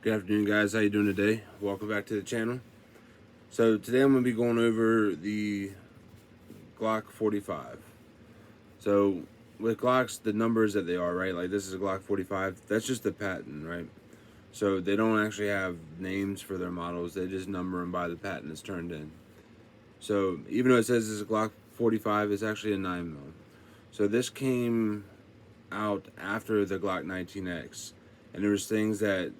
Good afternoon, guys. How you doing today? Welcome back to the channel. So today I'm going to be going over the Glock 45. So with Glocks, the numbers that they are, right? Like this is a Glock 45. That's just the patent, right? So they don't actually have names for their models. They just number them by the patent that's turned in. So even though it says it's a Glock 45, it's actually a 9mm. So this came out after the Glock 19X, and there was things that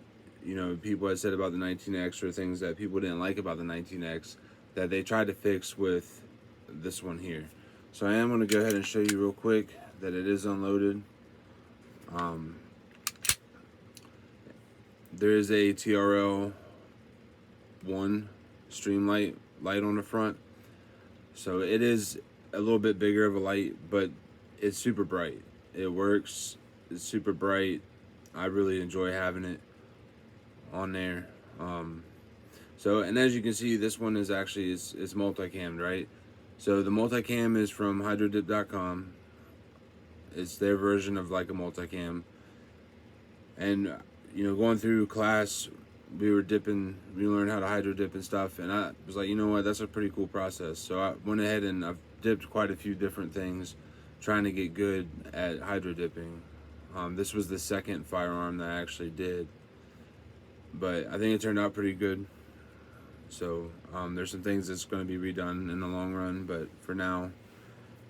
people had said about the 19X, or things that people didn't like about the 19X, that they tried to fix with this one here. So I am going to go ahead and show you real quick that it is unloaded. There is a TRL 1 streamlight light on the front, so it is a little bit bigger of a light, but it's super bright. It works. It's super bright. I really enjoy having it on there. So, and as you can see, this one is actually it's multicammed, right? So the multicam is from hydrodip.com. It's their version of like a multicam. And going through class, we learned how to hydro dip and stuff, and I was like, you know what, that's a pretty cool process. So I went ahead and I've dipped quite a few different things, trying to get good at hydro dipping. This was the second firearm that I actually did, but I think it turned out pretty good. So there's some things that's going to be redone in the long run, but for now,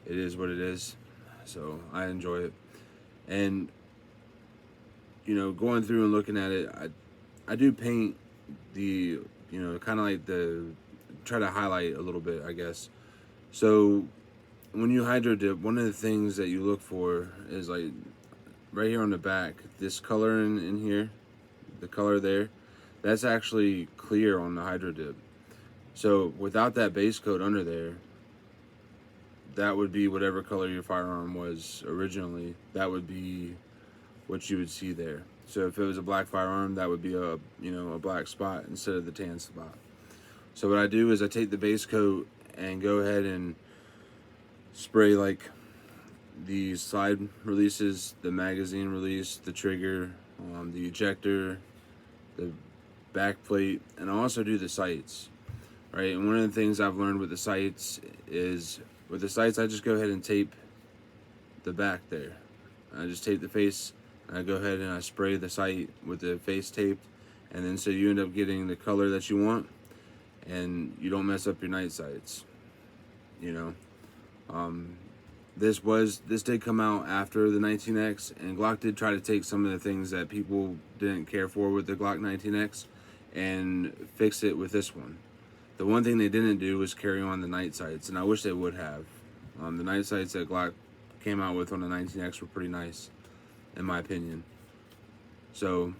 it is what it is. So I enjoy it, and going through and looking at it, I do paint the kind of like try to highlight a little bit, I guess. So when you hydro dip, one of the things that you look for is like right here on the back, this color in here, the color there, that's actually clear on the hydro dip. So without that base coat under there, that would be whatever color your firearm was originally. That would be what you would see there. So if it was a black firearm, that would be a black spot instead of the tan spot. So what I do is I take the base coat and go ahead and spray like the slide releases, the magazine release, the trigger, the ejector, the back plate, and I also do the sights, right? And one of the things I've learned with the sights is, with the sights, I just go ahead and tape the back there. I just tape the face, and I go ahead and I spray the sight with the face taped, and then so you end up getting the color that you want, and you don't mess up your night sights. This did come out after the 19X, and Glock did try to take some of the things that people didn't care for with the Glock 19X and fix it with this one. The one thing they didn't do was carry on the night sights, and I wish they would have. The night sights that Glock came out with on the 19X were pretty nice, in my opinion. So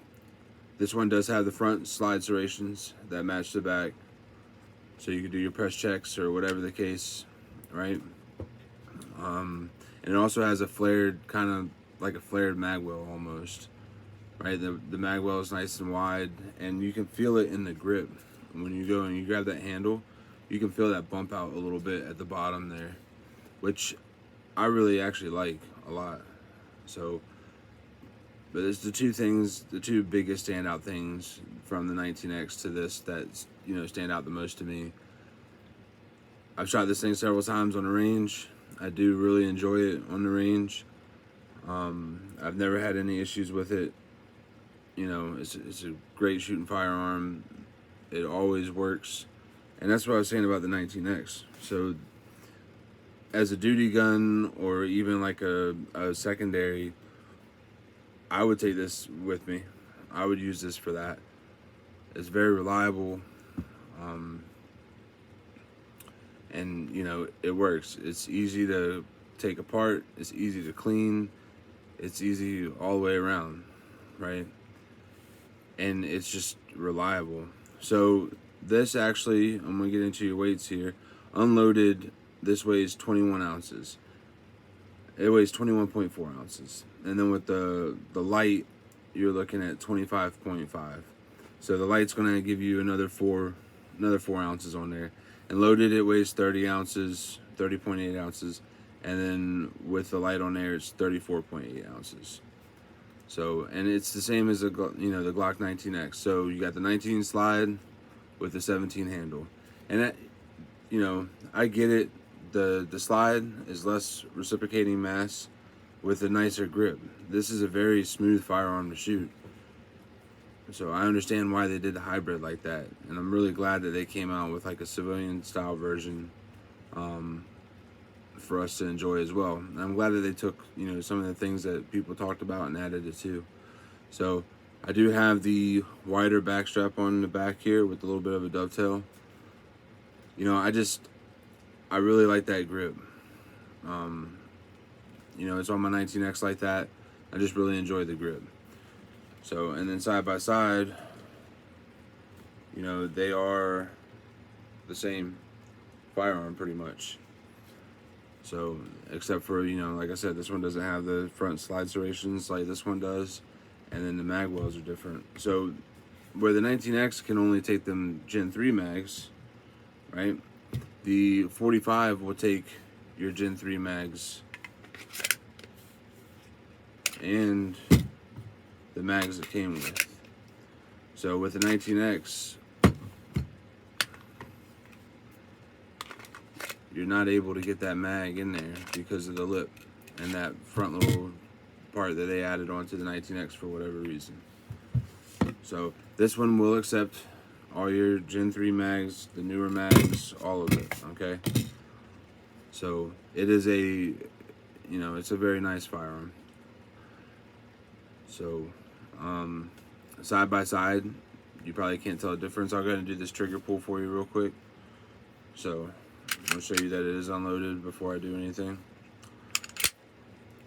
this one does have the front slide serrations that match the back, so you can do your press checks or whatever the case, right? And it also has a flared, kind of like a flared mag well almost, right? The mag well is nice and wide, and you can feel it in the grip. When you go and you grab that handle, you can feel that bump out a little bit at the bottom there, which I really actually like a lot. So, but it's the two biggest standout things from the 19X to this that stand out the most to me. I've shot this thing several times on the range. I do really enjoy it on the range. I've never had any issues with it. It's a great shooting firearm. It always works, and that's what I was saying about the 19X. So as a duty gun, or even like a secondary, I would take this with me. I would use this for that. It's very reliable, and it works. It's easy to take apart, it's easy to clean, it's easy all the way around, right? And it's just reliable. So this actually, I'm gonna get into your weights here. Unloaded, this weighs 21 ounces. It weighs 21.4 ounces. And then with the light, you're looking at 25.5. So the light's gonna give you another 4 ounces on there. And loaded, it weighs 30 ounces, 30.8 ounces. And then with the light on there, it's 34.8 ounces. So, and it's the same as the Glock 19X. So you got the 19 slide with the 17 handle, and that, I get it. The slide is less reciprocating mass with a nicer grip. This is a very smooth firearm to shoot. So I understand why they did the hybrid like that, and I'm really glad that they came out with like a civilian style version for us to enjoy as well. And I'm glad that they took some of the things that people talked about and added it to. So I do have the wider back strap on the back here with a little bit of a dovetail. I really like that grip. It's on my 19X like that. I just really enjoy the grip. So, and then side by side, they are the same firearm pretty much. So, except for, like I said, this one doesn't have the front slide serrations like this one does. And then the mag wells are different. So, where the 19X can only take them Gen 3 mags, right? The 45 will take your Gen 3 mags and the mags that came with. So with the 19X, you're not able to get that mag in there because of the lip and that front little part that they added onto the 19X for whatever reason. So this one will accept all your Gen 3 mags, the newer mags, all of it, okay? So it is it's a very nice firearm. So side by side, you probably can't tell the difference. I'll go ahead and do this trigger pull for you real quick. So I'll show you that it is unloaded before I do anything.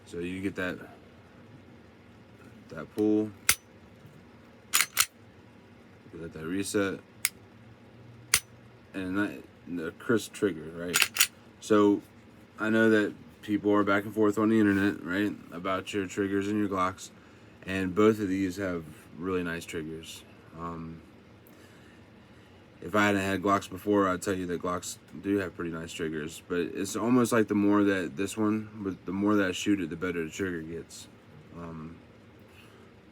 So you get that pull, you let that reset, and the crisp trigger, right? So I know that people are back and forth on the internet, right, about your triggers and your Glocks, and both of these have really nice triggers. If I hadn't had Glocks before, I'd tell you that Glocks do have pretty nice triggers, but it's almost like the more that the more that I shoot it, the better the trigger gets.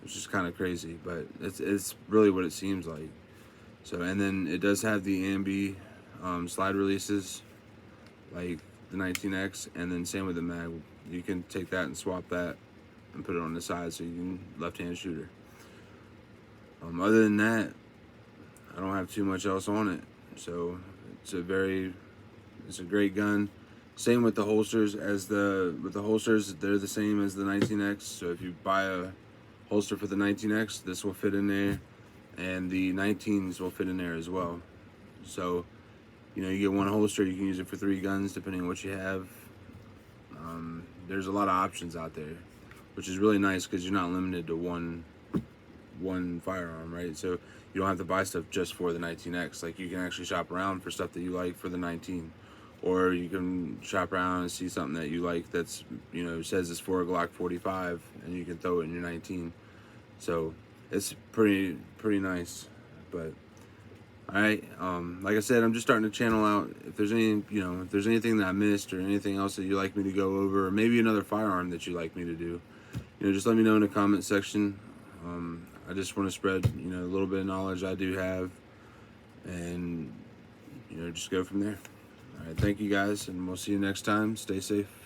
It's just kind of crazy, but it's really what it seems like. So, and then it does have the ambi slide releases, like the 19X, and then same with the mag. You can take that and swap that and put it on the side so you can left-hand shooter. Other than that, I don't have too much else on it. So it's a great gun. Same with the holsters. With the holsters, they're the same as the 19X. So if you buy a holster for the 19X, this will fit in there, and the 19s will fit in there as well. So you get one holster, you can use it for 3 guns depending on what you have. There's a lot of options out there, which is really nice because you're not limited to one firearm, right? So you don't have to buy stuff just for the 19X. Like, you can actually shop around for stuff that you like for the 19, or you can shop around and see something that you like that's says it's for a Glock 45, and you can throw it in your 19. So it's pretty nice. But all right, like I said, I'm just starting to channel out. If there's anything that I missed or anything else that you like me to go over, or maybe another firearm that you like me to do, just let me know in the comment section. I just want to spread, a little bit of knowledge I do have, and, just go from there. All right, thank you guys, and we'll see you next time. Stay safe.